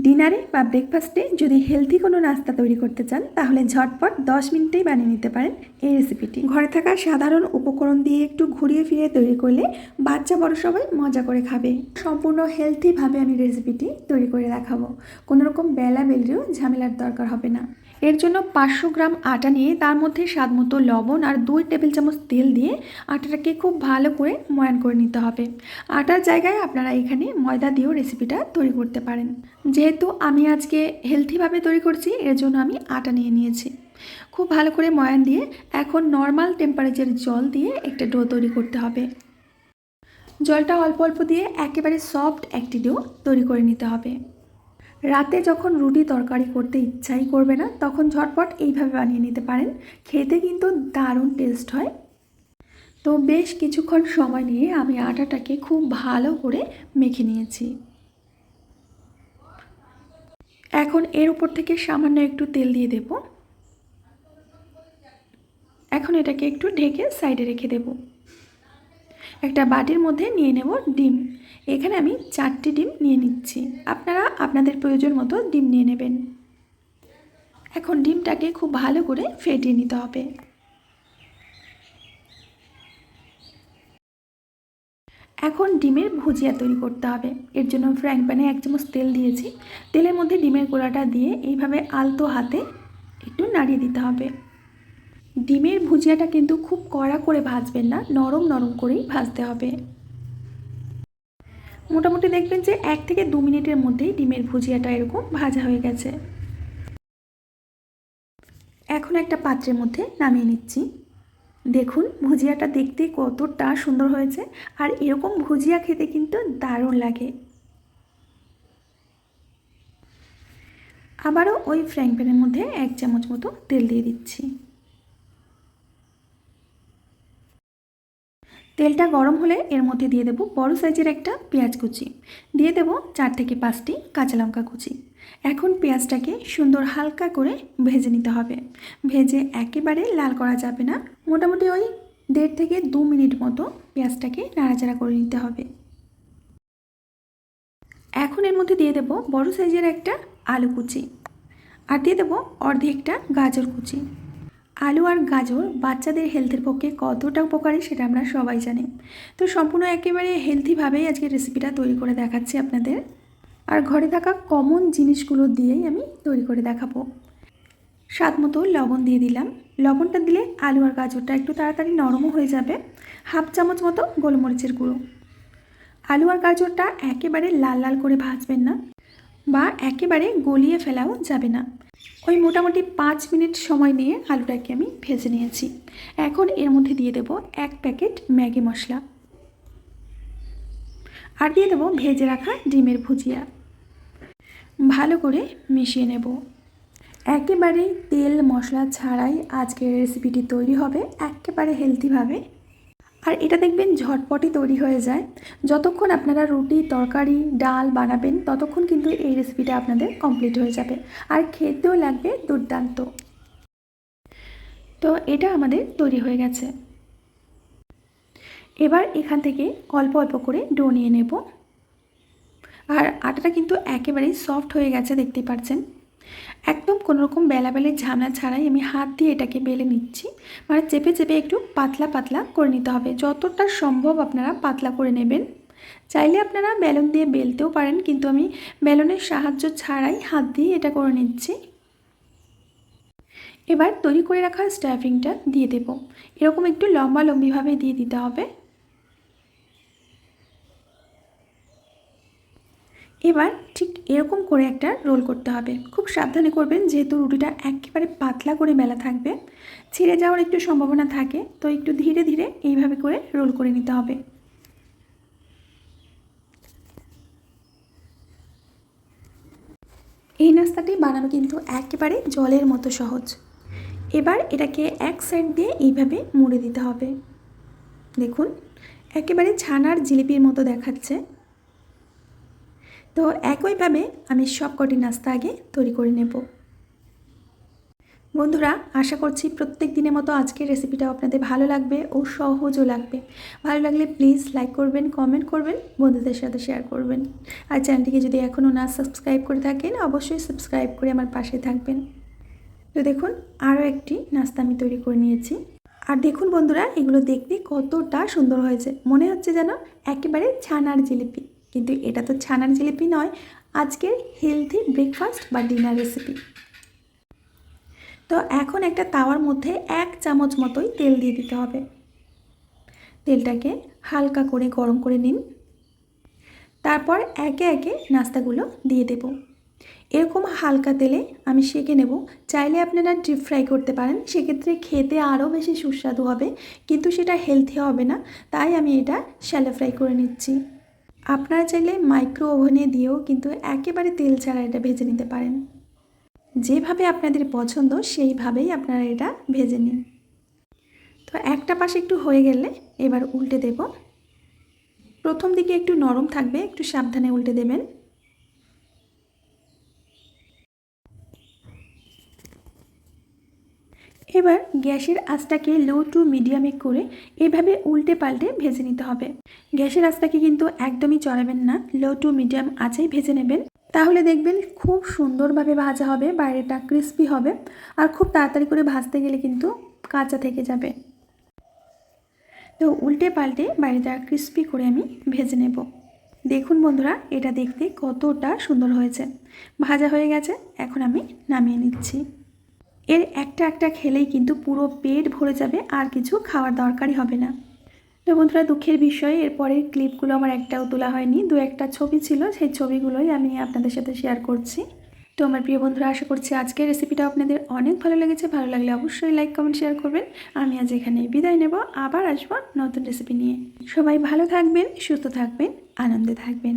ডিনারে বা ব্রেকফাস্টে যদি হেলদি কোনো নাস্তা তৈরি করতে চান তাহলে ঝটপট 10 মিনিটেই বানিয়ে নিতে পারেন এই রেসিপিটি। ঘরে থাকা সাধারণ উপকরণ দিয়ে একটু ঘুরিয়ে ফিরিয়ে তৈরি করলে বাচ্চা বড় সবাই মজা করে খাবে। সম্পূর্ণ হেলদিভাবে আমি রেসিপিটি তৈরি করে দেখাবো, কোনো রকম বেলা বেলিও ঝামেলার দরকার হবে না। এর জন্য 500 গ্রাম আটা নিয়ে তার মধ্যে স্বাদমতো লবণ আর 2 টেবিল চামচ তেল দিয়ে আটাটাকে খুব ভালো করে ময়ান করে নিতে হবে। আটার জায়গায় আপনারা এখানে ময়দা দিয়েও রেসিপিটা তৈরি করতে পারেন। যেহেতু আমি আজকে হেলদিভাবে তৈরি করছি এর জন্য আমি আটা নিয়ে নিয়েছি। খুব ভালো করে ময়ান দিয়ে এখন নর্মাল টেম্পারেচার জল দিয়ে একটা ডো তৈরি করতে হবে। জলটা অল্প অল্প দিয়ে একেবারে সফট একটি ডো তৈরি করে নিতে হবে। রাতে যখন রুটি তরকারি করতে ইচ্ছাই করবে না তখন ঝটপট এইভাবে বানিয়ে নিতে পারেন, খেতে কিন্তু দারুণ টেস্ট হয়। তো বেশ কিছুক্ষণ সময় নিয়ে আমি আটাটাকে খুব ভালো করে মেখে নিয়েছি। এখন এর উপর থেকে সামান্য একটু তেল দিয়ে দেব। এখন এটাকে একটু ঢেকে সাইডে রেখে দেব। একটা বাটির মধ্যে নিয়ে নেব ডিম। এখানে আমি 4টি ডিম নিয়ে নিচ্ছি, আপনারা আপনাদের প্রয়োজন মতো ডিম নিয়ে নেবেন। এখন ডিমটাকে খুব ভালো করে ফেটিয়ে নিতে হবে। এখন ডিমের ভুজিয়া তৈরি করতে হবে। এর জন্য ফ্রাইং প্যানে 1 চামচ তেল দিয়েছি। তেলের মধ্যে ডিমের গোলাটা দিয়ে এইভাবে আলতো হাতে একটু নাড়িয়ে দিতে হবে। ডিমের ভুজিয়াটা কিন্তু খুব কড়া করে ভাজবেন না, নরম নরম করেই ভাজতে হবে। মোটামুটি দেখবেন যে 1 থেকে 2 মিনিটের মধ্যেই ডিমের ভুজিয়াটা এরকম ভাজা হয়ে গেছে। এখন একটা পাত্রের মধ্যে নামিয়ে নিচ্ছি। দেখুন ভুজিয়াটা দেখতে কতটা সুন্দর হয়েছে, আর এরকম ভুজিয়া খেতে কিন্তু দারুণ লাগে। আবারও ওই ফ্রাইং প্যানের মধ্যে 1 চামচ মতো তেল দিয়ে দিচ্ছি। তেলটা গরম হলে এর মধ্যে দিয়ে দেব বড় সাইজের একটা পেঁয়াজ কুচি, দিয়ে দেব 4 থেকে 5টি কাঁচা লঙ্কা কুচি। এখন পেঁয়াজটাকে সুন্দর হালকা করে ভেজে নিতে হবে। ভেজে একেবারে লাল করা যাবে না, মোটামুটি ওই 1.5 থেকে 2 মিনিট মতো পেঁয়াজটাকে নাড়াচাড়া করে নিতে হবে। এখন এর মধ্যে দিয়ে দেব বড় সাইজের একটা আলু কুচি, আর দিয়ে দেব অর্ধেকটা গাজর কুচি। আলু আর গাজর বাচ্চাদের হেলথের পক্ষে কতটা উপকারী সেটা আমরা সবাই জানি। তো সম্পূর্ণ একেবারে হেলথিভাবেই আজকে রেসিপিটা তৈরি করে দেখাচ্ছি আপনাদের, আর ঘরে থাকা কমন জিনিসগুলো দিয়েই আমি তৈরি করে দেখাবো। স্বাদ মতো লবণ দিয়ে দিলাম। লবণটা দিলে আলু আর গাজরটা একটু তাড়াতাড়ি নরমও হয়ে যাবে। 1/2 চামচ মতো গোলমরিচের গুঁড়ো। আলু আর গাজরটা একেবারে লাল লাল করে ভাজবেন না, বা একেবারে গলিয়ে ফেলাও যাবে না। ওই মোটামুটি 5 মিনিট সময় নিয়ে আলুটাকে আমি ভেজে নিয়েছি। এখন এর মধ্যে দিয়ে দেব 1 প্যাকেট ম্যাগি মশলা, আর দিয়ে দেব ভেজে রাখা ডিমের ভুজিয়া। ভালো করে মিশিয়ে নেব। একেবারে তেল মশলা ছাড়াই আজকের রেসিপিটি তৈরি হবে একেবারে হেলদিভাবে, আর এটা দেখবেন ঝটপটই তৈরি হয়ে যায়। যতক্ষণ আপনারা রুটি তরকারি ডাল বানাবেন ততক্ষণ কিন্তু এই রেসিপিটা আপনাদের কমপ্লিট হয়ে যাবে, আর খেতেও লাগবে দুর্দান্ত। তো এটা আমাদের তৈরি হয়ে গেছে। এবার এখান থেকে অল্প অল্প করে ডো নিয়ে নেব, আর আটাটা কিন্তু একেবারেই সফট হয়ে গেছে দেখতেই পাচ্ছেন। একদম কোনোরকম বেলাবেলির ঝামেলা ছাড়াই আমি হাত দিয়ে এটাকে বেলে নিচ্ছি, মানে চেপে চেপে একটু পাতলা পাতলা করে নিতে হবে। যতটা সম্ভব আপনারা পাতলা করে নেবেন। চাইলে আপনারা বেলুন দিয়ে বেলতেও পারেন, কিন্তু আমি বেলুনের সাহায্য ছাড়াই হাত দিয়ে এটা করে নিচ্ছি। এবার তৈরি করে রাখা স্টাফিংটা দিয়ে দেব। এরকম একটু লম্বা লম্বিভাবে দিয়ে দিতে হবে। এবার ঠিক এরকম করে একটা রোল করতে হবে। খুব সাবধানে করবেন, যেহেতু রুটিটা একেবারে পাতলা করে বেলা থাকবে, ছিঁড়ে যাওয়ার একটু সম্ভাবনা থাকে, তো একটু ধীরে ধীরে এইভাবে করে রোল করে নিতে হবে। এই নাস্তাটি বানানো কিন্তু একেবারে জলের মতো সহজ। এবার এটাকে এক সাইড দিয়ে এইভাবে মুড়ে দিতে হবে। দেখুন একেবারে ছানার জিলিপির মতো দেখাচ্ছে। তো একইভাবে আমি সব কটি নাস্তা আগে তৈরি করে নেব। বন্ধুরা, আশা করছি প্রত্যেক দিনের মতো আজকের রেসিপিটাও আপনাদের ভালো লাগবে ও সহজও লাগবে। ভালো লাগলে প্লিজ লাইক করবেন, কমেন্ট করবেন, বন্ধুদের সাথে শেয়ার করবেন। আর চ্যানেলটিকে যদি এখনও না সাবস্ক্রাইব করে থাকেন অবশ্যই সাবস্ক্রাইব করে আমার পাশে থাকবেন। তো দেখুন, আরও একটি নাস্তা আমি তৈরি করে নিয়েছি। আর দেখুন বন্ধুরা, এগুলো দেখতে কতটা সুন্দর হয়েছে, মনে হচ্ছে যেন একেবারে ছানার জিলিপি। কিন্তু এটা তো ছানার জিলিপি নয়, আজকের হেলথি ব্রেকফাস্ট বা ডিনার রেসিপি। তো এখন একটা তাওয়ার মধ্যে 1 চামচ মতোই তেল দিয়ে দিতে হবে। তেলটাকে হালকা করে গরম করে নিন। তারপর একে একে নাস্তাগুলো দিয়ে দেব। এরকম হালকা তেলে আমি সেঁকে নেব। চাইলে আপনারা ডিপ ফ্রাই করতে পারেন, সেক্ষেত্রে খেতে আরও বেশি সুস্বাদু হবে, কিন্তু সেটা হেলথি হবে না। তাই আমি এটা শ্যালো ফ্রাই করে নিচ্ছি। আপনারা চাইলে মাইক্রো ওভেনে দিয়েও কিন্তু একেবারে তেল ছাড়া এটা ভেজে নিতে পারেন। যেভাবে আপনাদের পছন্দ সেইভাবেই আপনারা এটা ভেজে নিন। তো একটা পাশে একটু হয়ে গেলে এবার উল্টে দেব। প্রথম দিকে একটু নরম থাকবে, একটু সাবধানে উল্টে দেবেন। এবার গ্যাসের আঁচটাকে লো টু মিডিয়ামে করে এভাবে উল্টে পাল্টে ভেজে নিতে হবে। গ্যাসের আঁচটাকে কিন্তু একদমই চড়াবেন না, লো টু মিডিয়াম আঁচেই ভেজে নেবেন। তাহলে দেখবেন খুব সুন্দরভাবে ভাজা হবে, বাইরেটা ক্রিস্পি হবে। আর খুব তাড়াতাড়ি করে ভাজতে গেলে কিন্তু কাঁচা থেকে যাবে। তো উল্টে পাল্টে বাইরেটা ক্রিস্পি করে আমি ভেজে নেব। দেখুন বন্ধুরা, এটা দেখতে কতটা সুন্দর হয়েছে। ভাজা হয়ে গেছে, এখন আমি নামিয়ে নিচ্ছি। এর একটা একটা খেলেই কিন্তু পুরো পেট ভরে যাবে, আর কিছু খাওয়ার দরকারই হবে না। তো বন্ধুরা, দুঃখের বিষয় এরপরের ক্লিপগুলো আমার একটাও তোলা হয়নি। 2-1টা ছবি ছিল, সেই ছবিগুলোই আমি আপনাদের সাথে শেয়ার করছি। তো আমার প্রিয় বন্ধুরা, আশা করছি আজকের রেসিপিটা আপনাদের অনেক ভালো লেগেছে। ভালো লাগলে অবশ্যই লাইক, কমেন্ট, শেয়ার করবেন। আমি আজ এখানে বিদায় নেব, আবার আসবো নতুন রেসিপি নিয়ে। সবাই ভালো থাকবেন, সুস্থ থাকবেন, আনন্দে থাকবেন।